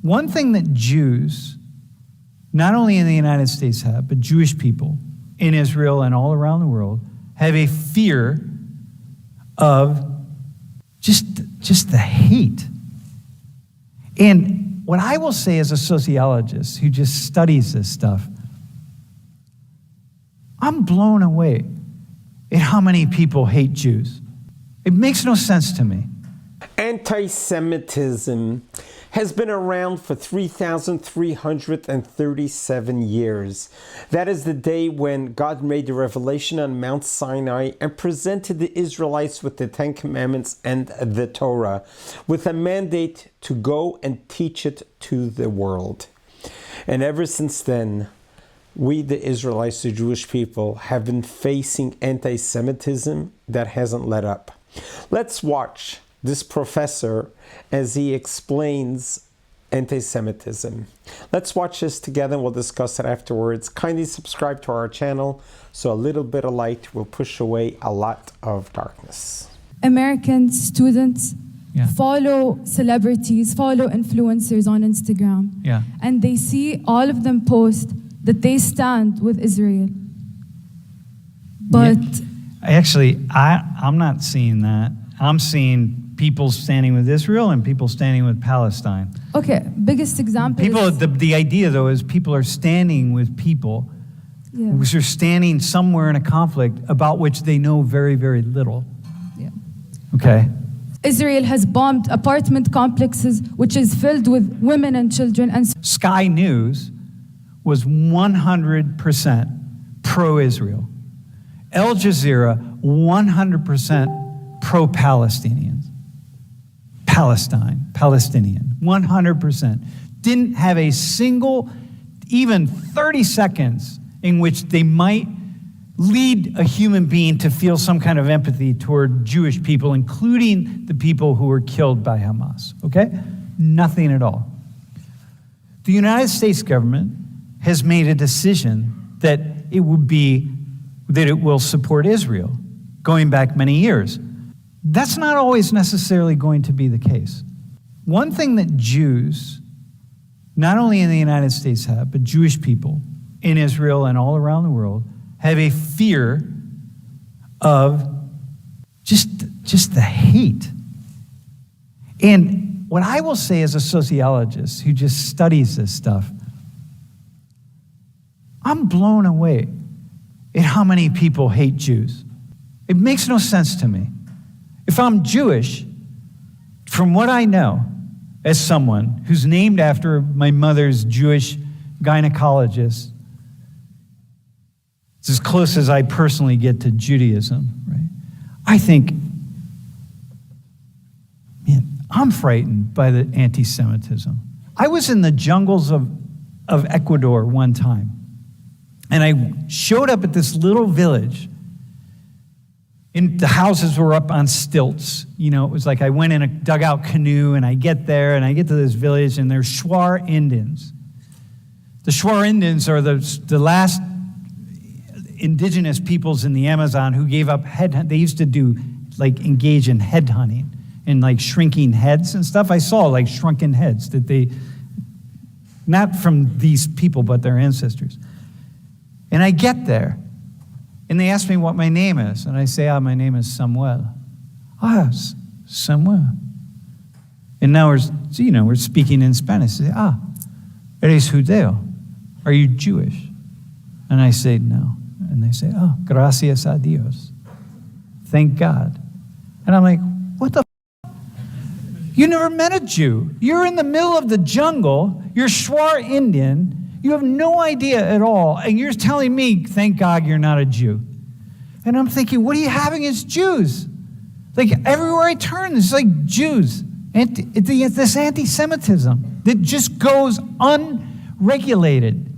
One thing that Jews, not only in the United States have, but Jewish people in Israel and all around the world, have a fear of just the hate. And what I will say as a sociologist who just studies this stuff, I'm blown away at how many people hate Jews. It makes no sense to me. Anti-Semitism has been around for 3,337 years. That is the day when God made the revelation on Mount Sinai and presented the Israelites with the Ten Commandments and the Torah, with a mandate to go and teach it to the world. And ever since then, we, the Israelites, the Jewish people, have been facing anti-Semitism that hasn't let up. Let's watch this professor as he explains anti-Semitism. Let's watch this together and we'll discuss it afterwards. Kindly subscribe to our channel so a little bit of light will push away a lot of darkness. American students follow celebrities, follow influencers on Instagram. And they see all of them post that they stand with Israel. But actually, I'm not seeing that. I'm seeing people standing with Israel and people standing with Palestine. Okay, biggest example the idea, though, is people are standing with people who are standing somewhere in a conflict about which they know very, very little. Okay? Israel has bombed apartment complexes, which is filled with women and children. And Sky News was 100% pro-Israel. Al Jazeera, 100% pro-Palestinians. Palestinian, 100%. Didn't have a single, even 30 seconds in which they might lead a human being to feel some kind of empathy toward Jewish people, including the people who were killed by Hamas, okay? Nothing at all. The United States government has made a decision that it will support Israel, going back many years. That's not always necessarily going to be the case. One thing that Jews, not only in the United States have, but Jewish people in Israel and all around the world, have a fear of just the hate. And what I will say as a sociologist who just studies this stuff, I'm blown away at how many people hate Jews. It makes no sense to me. If I'm Jewish, from what I know, as someone who's named after my mother's Jewish gynecologist, it's as close as I personally get to Judaism, right? I think, man, I'm frightened by the anti-Semitism. I was in the jungles of Ecuador one time, and I showed up at this little village. And the houses were up on stilts. You know, it was like I went in a dugout canoe, and I get there, and I get to this village, and there's Shuar Indians. The Shuar Indians are the last indigenous peoples in the Amazon who gave up they used to engage in head hunting and like shrinking heads and stuff. I saw like shrunken heads that not from these people, but their ancestors. And I get there, and they ask me what my name is. And I say, my name is Samuel. Samuel. And now we're speaking in Spanish. They say, eres judeo. Are you Jewish? And I say, no. And they say, gracias a Dios. Thank God. And I'm like, what the f***? You never met a Jew. You're in the middle of the jungle. You're Shuar Indian. You have no idea at all, and you're telling me, thank God you're not a Jew. And I'm thinking, what do you have against Jews? Like, everywhere I turn, it's like Jews. This anti-Semitism that just goes unregulated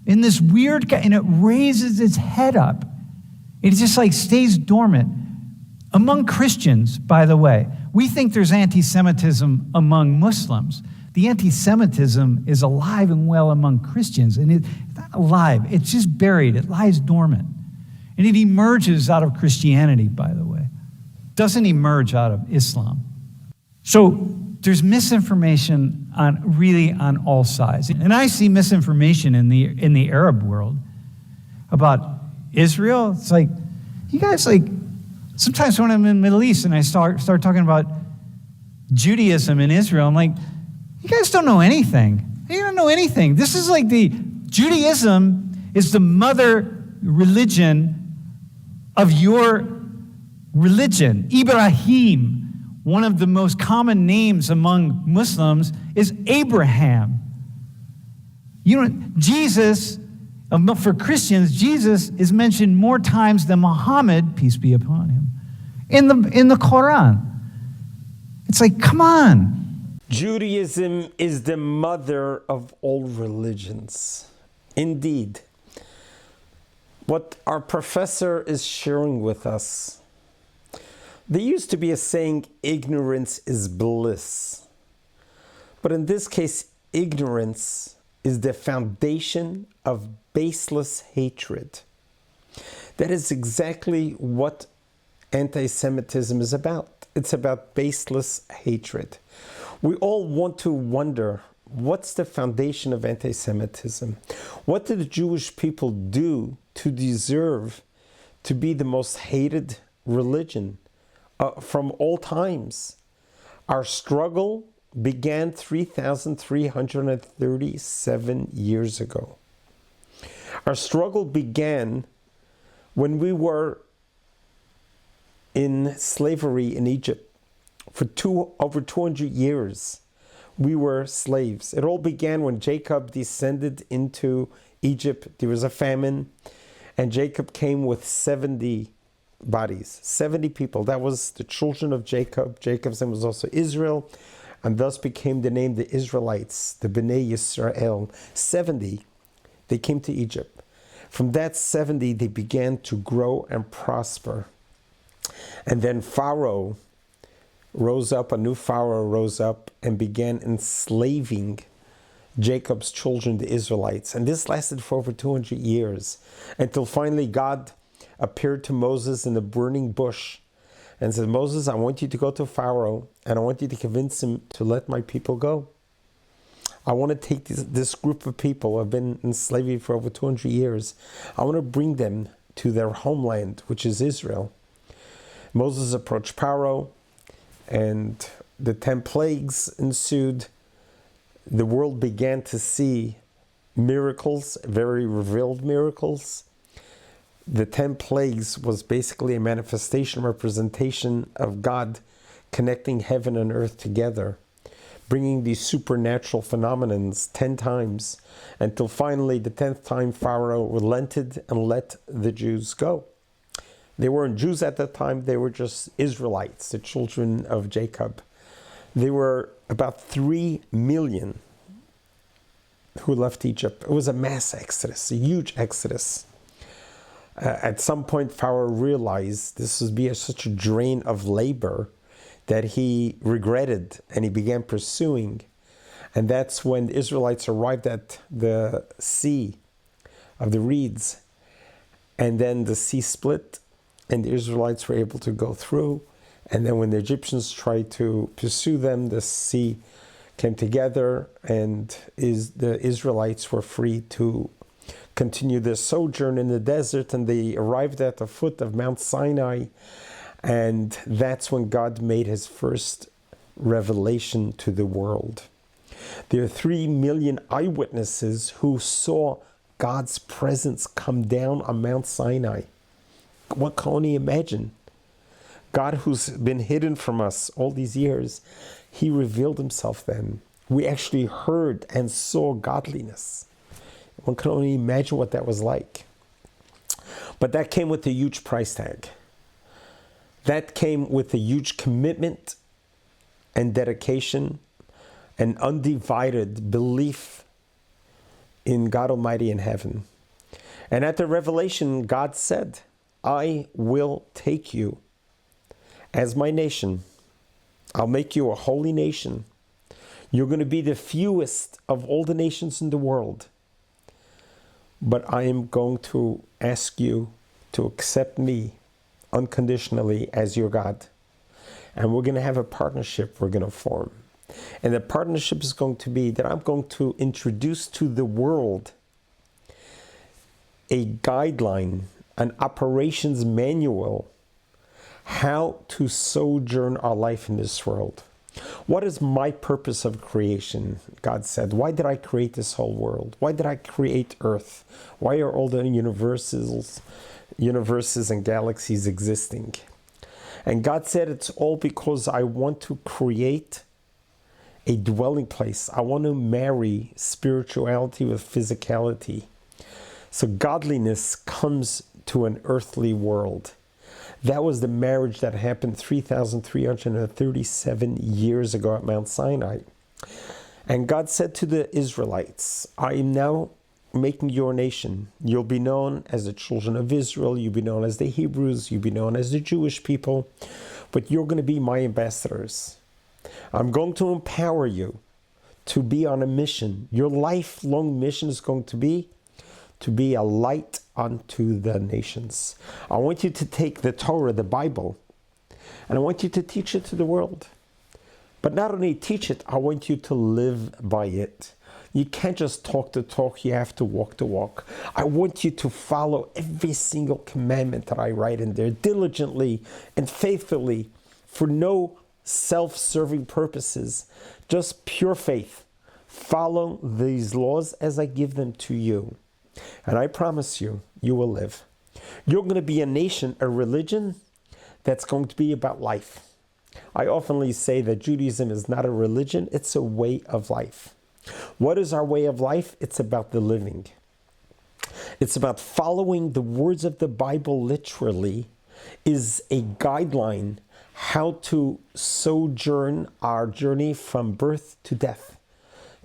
in this weird, and it raises its head up. It just like stays dormant. Among Christians, by the way, we think there's anti-Semitism among Muslims. The anti-Semitism is alive and well among Christians, and it's not alive, it's just buried, it lies dormant. And it emerges out of Christianity, by the way. It doesn't emerge out of Islam. So there's misinformation on all sides. And I see misinformation in the Arab world about Israel. It's like, you guys, like, sometimes when I'm in the Middle East and I start talking about Judaism in Israel, I'm like, you guys don't know anything. You don't know anything. This is like Judaism is the mother religion of your religion. Ibrahim, one of the most common names among Muslims, is Abraham. Jesus, for Christians, Jesus is mentioned more times than Muhammad, peace be upon him, in the Quran. It's like, come on. Judaism is the mother of all religions. Indeed. What our professor is sharing with us, there used to be a saying, ignorance is bliss. But in this case, ignorance is the foundation of baseless hatred. That is exactly what anti-Semitism is about. It's about baseless hatred. We all want to wonder, what's the foundation of anti-Semitism? What did the Jewish people do to deserve to be the most hated religion from all times? Our struggle began 3,337 years ago. Our struggle began when we were in slavery in Egypt. For over 200 years, we were slaves. It all began when Jacob descended into Egypt. There was a famine, and Jacob came with 70 bodies, 70 people. That was the children of Jacob. Jacob's name was also Israel, and thus became the name the Israelites, the Bnei Yisroel. 70, they came to Egypt. From that 70, they began to grow and prosper. And then Pharaoh rose up, a new Pharaoh rose up and began enslaving Jacob's children, the Israelites. And this lasted for over 200 years until finally God appeared to Moses in a burning bush and said, Moses, I want you to go to Pharaoh and I want you to convince him to let my people go. I want to take this group of people who have been in slavery for over 200 years. I want to bring them to their homeland, which is Israel. Moses approached Pharaoh, and the 10 plagues ensued. The world began to see miracles, very revealed miracles. The 10 plagues was basically a manifestation, representation of God connecting heaven and earth together, bringing these supernatural phenomenons 10 times, until finally the 10th time Pharaoh relented and let the Jews go. They weren't Jews at that time, they were just Israelites, the children of Jacob. There were about 3 million who left Egypt. It was a mass exodus, a huge exodus. At some point, Pharaoh realized this would be such a drain of labor that he regretted and he began pursuing. And that's when the Israelites arrived at the Sea of the Reeds. And then the sea split, and the Israelites were able to go through. And then when the Egyptians tried to pursue them, the sea came together, and the Israelites were free to continue their sojourn in the desert, and they arrived at the foot of Mount Sinai. And that's when God made his first revelation to the world. There are 3 million eyewitnesses who saw God's presence come down on Mount Sinai. What can only imagine? God, who's been hidden from us all these years, he revealed himself then. We actually heard and saw godliness. One can only imagine what that was like. But that came with a huge price tag. That came with a huge commitment and dedication and undivided belief in God Almighty in heaven. And at the revelation, God said, I will take you as my nation. I'll make you a holy nation. You're going to be the fewest of all the nations in the world. But I am going to ask you to accept me unconditionally as your God. And we're going to have a partnership we're going to form. And the partnership is going to be that I'm going to introduce to the world a guideline, an operations manual, how to sojourn our life in this world. What is my purpose of creation? God said, why did I create this whole world? Why did I create Earth? Why are all the universes and galaxies existing? And God said, it's all because I want to create a dwelling place. I want to marry spirituality with physicality. So godliness comes to an earthly world. That was the marriage that happened 3,337 years ago at Mount Sinai. And God said to the Israelites, I am now making your nation. You'll be known as the children of Israel. You'll be known as the Hebrews. You'll be known as the Jewish people. But you're going to be my ambassadors. I'm going to empower you to be on a mission. Your lifelong mission is going to be a light unto the nations. I want you to take the Torah, the Bible, and I want you to teach it to the world. But not only teach it, I want you to live by it. You can't just talk the talk, you have to walk the walk. I want you to follow every single commandment that I write in there diligently and faithfully for no self-serving purposes, just pure faith. Follow these laws as I give them to you. And I promise you, you will live. You're going to be a nation, a religion that's going to be about life. I often say that Judaism is not a religion, it's a way of life. What is our way of life? It's about the living. It's about following the words of the Bible literally, is a guideline how to sojourn our journey from birth to death,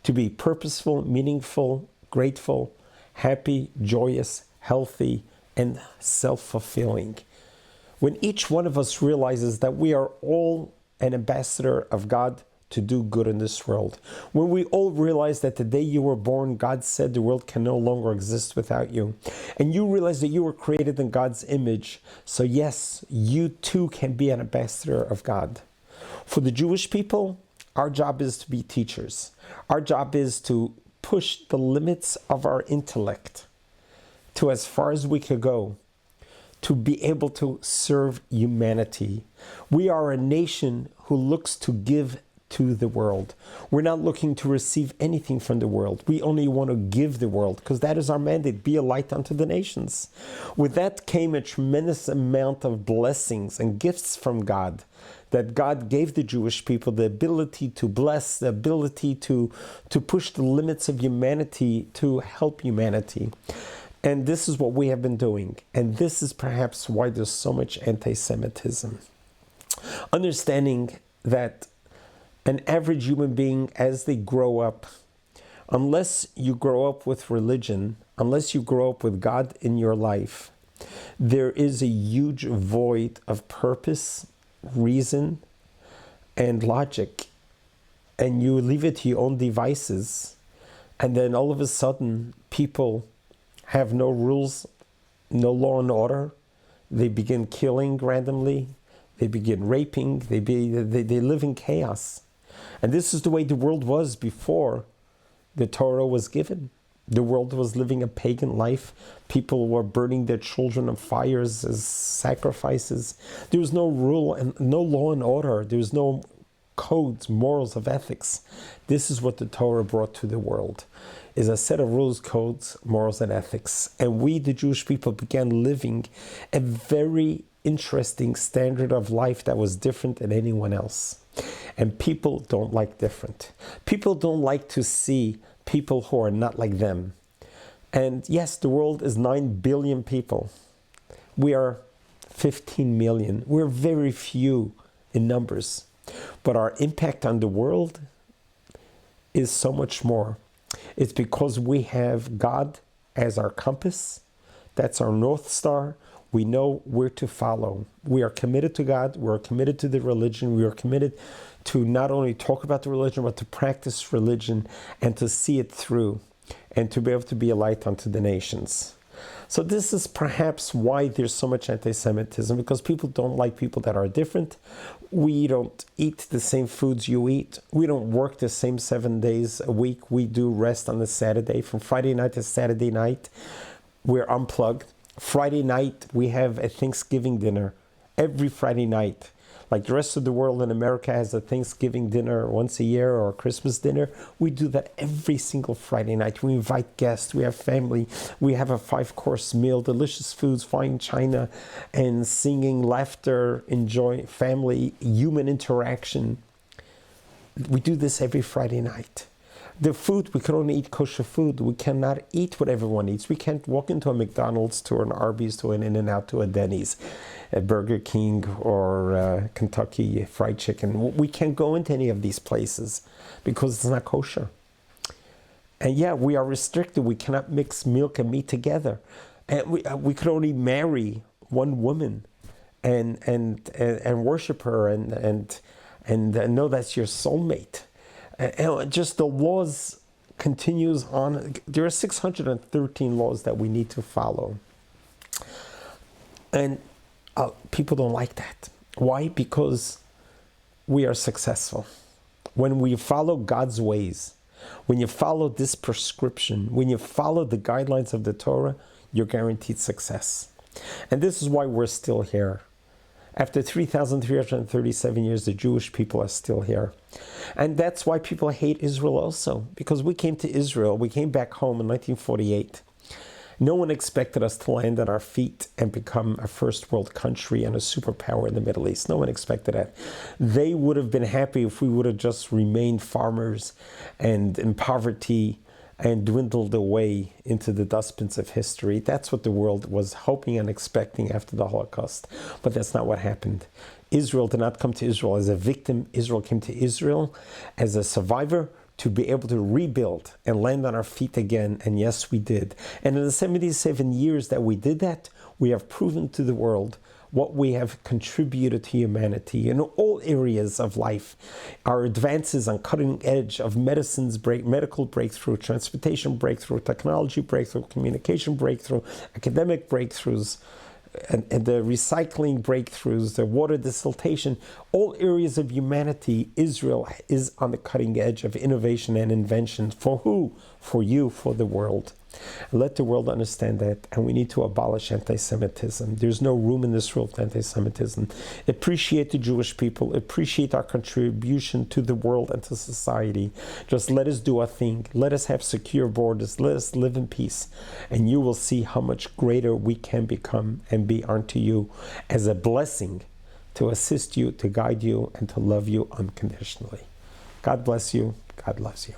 to be purposeful, meaningful, grateful, happy, joyous, healthy, and self-fulfilling. When each one of us realizes that we are all an ambassador of God to do good in this world, when we all realize that the day you were born, God said the world can no longer exist without you, and you realize that you were created in God's image, so yes, you too can be an ambassador of God. For the Jewish people, our job is to be teachers. Our job is to push the limits of our intellect to as far as we could go, to be able to serve humanity. We are a nation who looks to give to the world. We're not looking to receive anything from the world. We only want to give the world, because that is our mandate, be a light unto the nations. With that came a tremendous amount of blessings and gifts from God, that God gave the Jewish people the ability to bless, the ability to push the limits of humanity, to help humanity. And this is what we have been doing. And this is perhaps why there's so much anti-Semitism. Understanding that an average human being, as they grow up, unless you grow up with religion, unless you grow up with God in your life, there is a huge void of purpose, reason, and logic. And you leave it to your own devices, and then all of a sudden people have no rules, no law and order. They begin killing randomly. They begin raping. They live in chaos. And this is the way the world was before the Torah was given. The world was living a pagan life. People were burning their children on fires as sacrifices. There was no rule and no law and order. There was no codes, morals of ethics. This is what the Torah brought to the world, is a set of rules, codes, morals, and ethics. And we, the Jewish people, began living a very interesting standard of life that was different than anyone else. And people don't like different. People don't like to see people who are not like them. And yes, the world is 9 billion people. We are 15 million. We're very few in numbers. But our impact on the world is so much more. It's because we have God as our compass. That's our North Star. We know where to follow. We are committed to God. We are committed to the religion. We are committed to not only talk about the religion, but to practice religion and to see it through and to be able to be a light unto the nations. So this is perhaps why there's so much anti-Semitism, because people don't like people that are different. We don't eat the same foods you eat. We don't work the same 7 days a week. We do rest on the Saturday. From Friday night to Saturday night, we're unplugged. Friday night, we have a Thanksgiving dinner every Friday night. Like the rest of the world in America has a Thanksgiving dinner once a year or a Christmas dinner. We do that every single Friday night. We invite guests, we have family, we have a 5-course meal, delicious foods, fine china, and singing, laughter, enjoy family, human interaction. We do this every Friday night. The food, we can only eat kosher food. We cannot eat what everyone eats. We can't walk into a McDonald's, to an Arby's, to an In-N-Out, to a Denny's, a Burger King, or Kentucky Fried Chicken. We can't go into any of these places because it's not kosher. And yeah, we are restricted. We cannot mix milk and meat together. And we could only marry one woman and worship her and know that's your soulmate. And just the laws continues on. There are 613 laws that we need to follow. And people don't like that. Why? Because we are successful. When we follow God's ways, when you follow this prescription, when you follow the guidelines of the Torah, you're guaranteed success. And this is why we're still here. After 3,337 years, the Jewish people are still here. And that's why people hate Israel also, because we came to Israel, we came back home in 1948. No one expected us to land on our feet and become a first world country and a superpower in the Middle East. No one expected that. They would have been happy if we would have just remained farmers and in poverty and dwindled away into the dustbins of history. That's what the world was hoping and expecting after the Holocaust. But that's not what happened. Israel did not come to Israel as a victim. Israel came to Israel as a survivor to be able to rebuild and land on our feet again. And yes, we did. And in the 77 years that we did that, we have proven to the world what we have contributed to humanity in all areas of life. Our advances on cutting edge of medical breakthrough, transportation breakthrough, technology breakthrough, communication breakthrough, academic breakthroughs, and the recycling breakthroughs, the water desiltation, all areas of humanity, Israel is on the cutting edge of innovation and invention. For who? For you, for the world. Let the world understand that, and we need to abolish anti-Semitism. There's no room in this world for anti-Semitism. Appreciate the Jewish people, appreciate our contribution to the world and to society. Just let us do our thing. Let us have secure borders. Let us live in peace. And you will see how much greater we can become and be unto you as a blessing to assist you, to guide you, and to love you unconditionally. God bless you. God loves you.